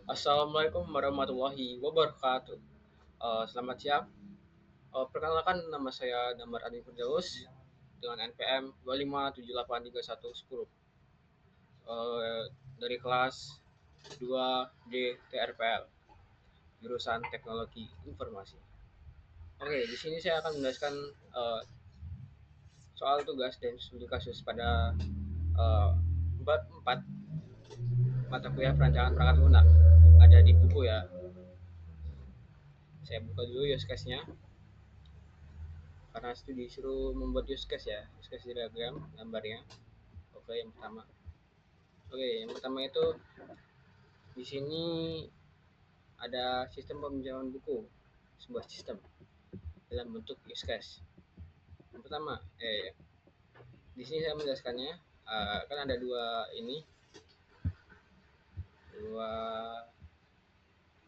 Assalamualaikum warahmatullahi wabarakatuh. Selamat siang. Perkenalkan nama saya Damar Adi Firdaus dengan NPM 2578311 dari kelas 2D TRPL jurusan Teknologi Informasi. Oke, di sini saya akan menjelaskan eh, soal tugas dan studi kasus pada eh, bab 4 mata kuliah perancangan perangkat lunak. Ada di buku ya. Saya buka dulu use case-nya. Karena studi disuruh membuat use case ya, use case diagram gambarnya. Oke, yang pertama. Oke, yang pertama itu di sini ada sistem peminjaman buku, sebuah sistem dalam bentuk use case. Yang pertama, di sini saya menjelaskannya. Kan ada dua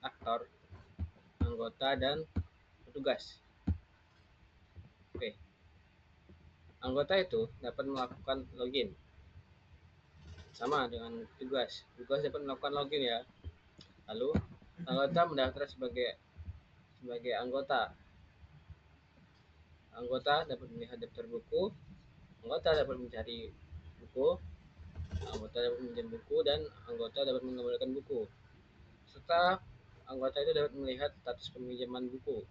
aktor, anggota dan petugas. Oke, anggota itu dapat melakukan login sama dengan tugas. Tugas dapat melakukan login ya. Lalu anggota mendaftar sebagai anggota. Anggota dapat melihat daftar buku, anggota dapat mencari buku, anggota dapat meminjam buku, dan anggota dapat mengembalikan buku. Serta anggota itu dapat melihat status peminjaman buku.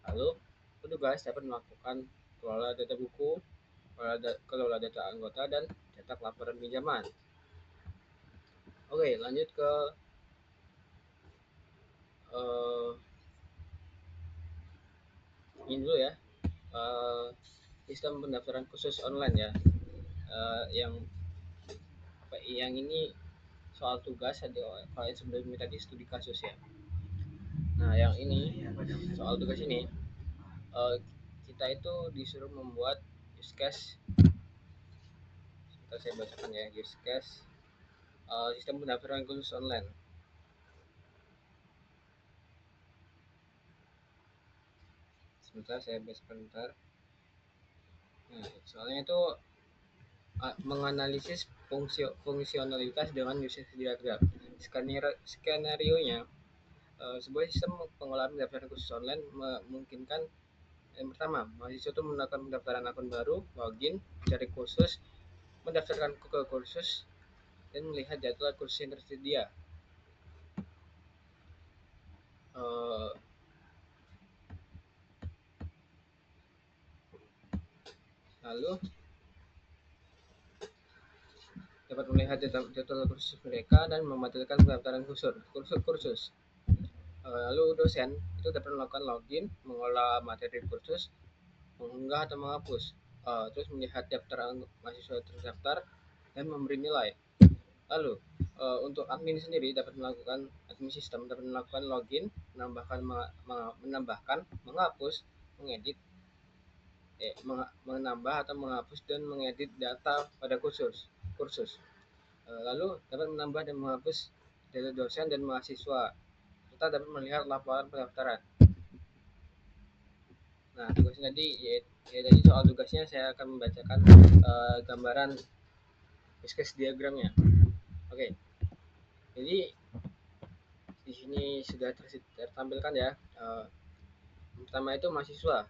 Lalu petugas dapat melakukan kelola data buku, kelola data anggota, dan cetak laporan pinjaman. Oke, lanjut ke uh, ini dulu ya. Sistem pendaftaran khusus online ya. Yang ini soal tugas ada kalau yang sebelumnya tadi studi kasus ya. Nah, yang ini soal tugas ini uh, kita itu disuruh membuat use case. Sebentar saya bacakan ya, use case sistem pendaftaran khusus online. Sebentar saya bacakan bentar. Nah, soalnya itu menganalisis fungsionalitas dengan user diagram. Skenario nya sebuah sistem pengolahan pendaftaran khusus online memungkinkan yang pertama, mahasiswa itu melakukan pendaftaran akun baru, login, cari kursus, mendaftarkan ke kursus, dan melihat jadwal kursus yang tersedia. Eh, Lalu dapat melihat jadwal kursus mereka dan membatalkan pendaftaran kursus. Lalu dosen itu dapat melakukan login, mengolah materi kursus, mengunggah atau menghapus, terus melihat daftar mahasiswa terdaftar dan memberi nilai. Lalu untuk admin sendiri dapat melakukan admin sistem dapat melakukan login, menambahkan, menghapus, mengedit, menambah atau menghapus dan mengedit data pada kursus. Lalu dapat menambah dan menghapus data dosen dan mahasiswa serta dapat melihat laporan pendaftaran. Nah, tugasnya tadi tadi soal tugasnya saya akan membacakan gambaran use case diagramnya. Oke. Jadi di sini sudah tertampilkan ya. Pertama itu mahasiswa.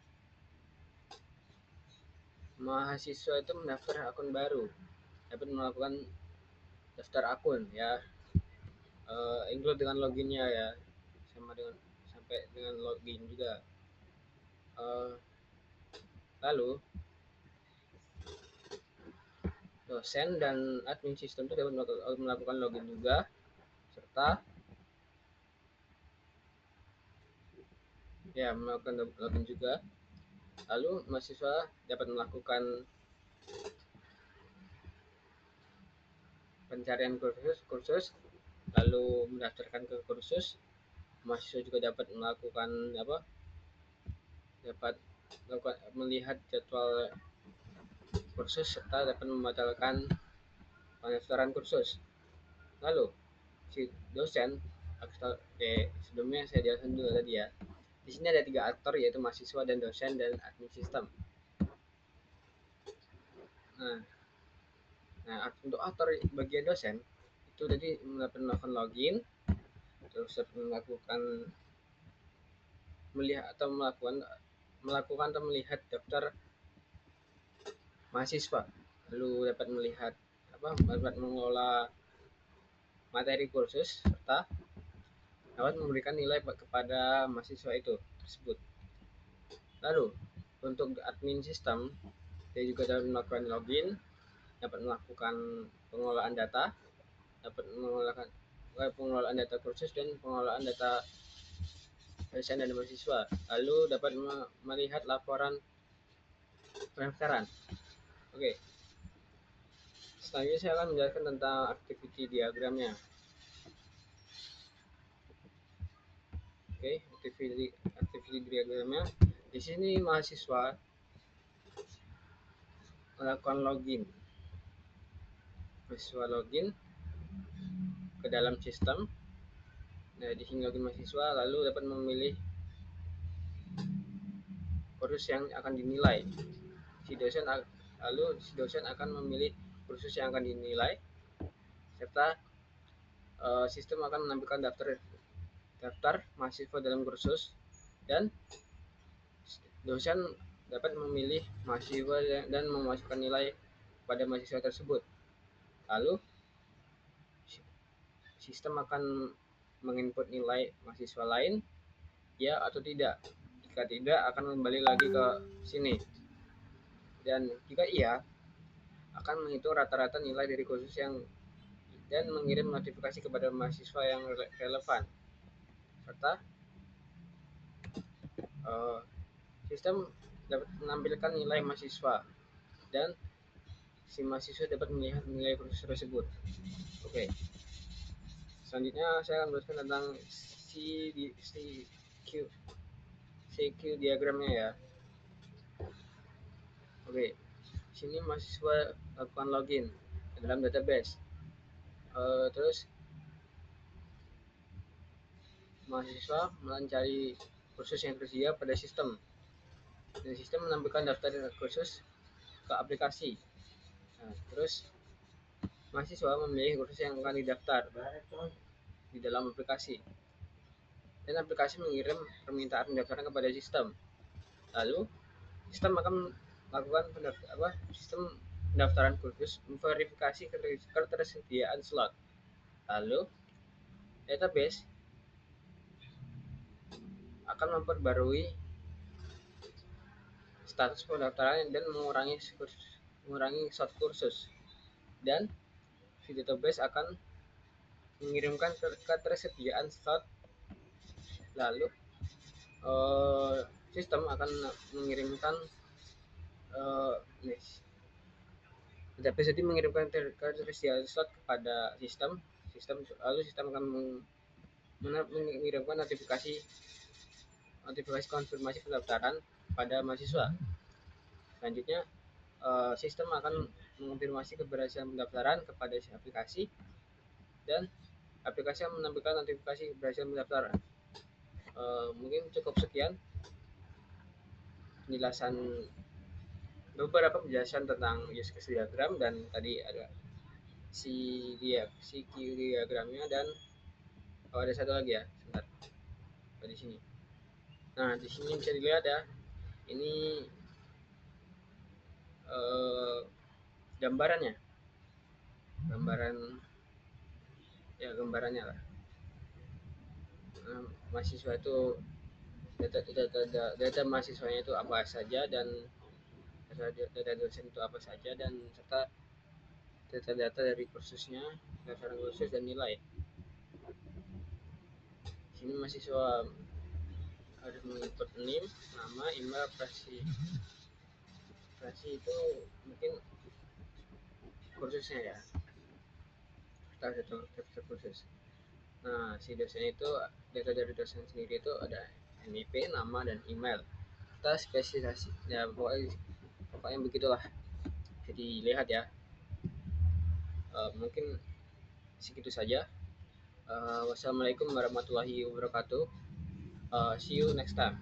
Mahasiswa itu mendaftar akun baru, dapat melakukan daftar akun ya, include dengan loginnya ya, sama dengan sampai dengan login juga. Lalu dosen dan admin sistem itu dapat melakukan login juga, serta ya melakukan login juga. Lalu mahasiswa dapat melakukan pencarian kursus, lalu mendaftarkan ke kursus. Mahasiswa juga dapat melakukan dapat melihat jadwal kursus serta dapat membatalkan pendaftaran kursus. Lalu si dosen sebelumnya saya jelaskan dulu tadi ya. Di sini ada 3 aktor yaitu mahasiswa dan dosen dan admin sistem. Nah, untuk aktor bagian dosen itu tadi melakukan login, terus melihat atau melihat daftar mahasiswa, lalu dapat melihat dapat mengelola materi kursus serta dapat memberikan nilai kepada mahasiswa itu tersebut. Lalu untuk admin sistem, dia juga dapat melakukan login, dapat melakukan pengelolaan data, dapat pengelolaan data kursus dan pengelolaan data dosen dan mahasiswa. Lalu dapat melihat laporan pendaftaran. Oke. Selanjutnya saya akan menjelaskan tentang activity diagramnya. Oke, activity diagramnya. Di sini mahasiswa melakukan login. Mahasiswa login ke dalam sistem. Nah, di sini login mahasiswa lalu dapat memilih kursus yang akan dinilai. Si dosen akan memilih kursus yang akan dinilai serta sistem akan menampilkan daftar mahasiswa dalam kursus dan dosen dapat memilih mahasiswa dan memasukkan nilai pada mahasiswa tersebut. Lalu sistem akan menginput nilai mahasiswa lain ya atau tidak. Jika tidak akan kembali lagi ke sini. Dan jika iya akan menghitung rata-rata nilai dari kursus dan mengirim notifikasi kepada mahasiswa yang relevan. Serta sistem dapat menampilkan nilai mahasiswa dan si mahasiswa dapat melihat nilai kursus tersebut. Oke. Selanjutnya saya akan menjelaskan tentang CQ diagramnya ya. Oke. Sini mahasiswa lakukan login ke dalam database. Terus mahasiswa mencari kursus yang tersedia pada sistem. Dan sistem menampilkan daftar kursus ke aplikasi. Nah, terus mahasiswa memilih kursus yang akan didaftar di dalam aplikasi. Dan aplikasi mengirim permintaan pendaftaran kepada sistem. Lalu sistem akan melakukan pendaftaran kursus, memverifikasi ketersediaan slot. Lalu database akan memperbarui status pendaftaran dan mengurangi slot kursus. Dan si database akan mengirimkan ketersediaan slot. Lalu sistem akan mengirimkan database jadi mengirimkan ketersediaan slot kepada sistem. Lalu sistem akan mengirimkan notifikasi konfirmasi pendaftaran pada mahasiswa. Selanjutnya sistem akan mengonfirmasi keberhasilan pendaftaran kepada si aplikasi dan aplikasi akan menampilkan notifikasi keberhasilan pendaftaran. Mungkin cukup sekian beberapa penjelasan tentang use case diagram, dan tadi ada CQ diagramnya, dan ada satu lagi ya, sebentar, di sini. Nah, di sini bisa dilihat ya, ini gambarannya lah. Mahasiswa itu data mahasiswanya itu apa saja, dan data dosen itu apa saja, dan serta data-data dari kursusnya, daftar kursus dan nilai. Sini mahasiswa harus menginput NIM, nama, email, presi itu mungkin kursusnya ya, daftar kursus. Nah, si dosen itu data dari dosen sendiri itu ada NIP, nama, dan email. Kita spesifikasi ya, pokoknya begitulah. Jadi lihat ya, mungkin segitu saja. Wassalamualaikum warahmatullahi wabarakatuh. See you next time.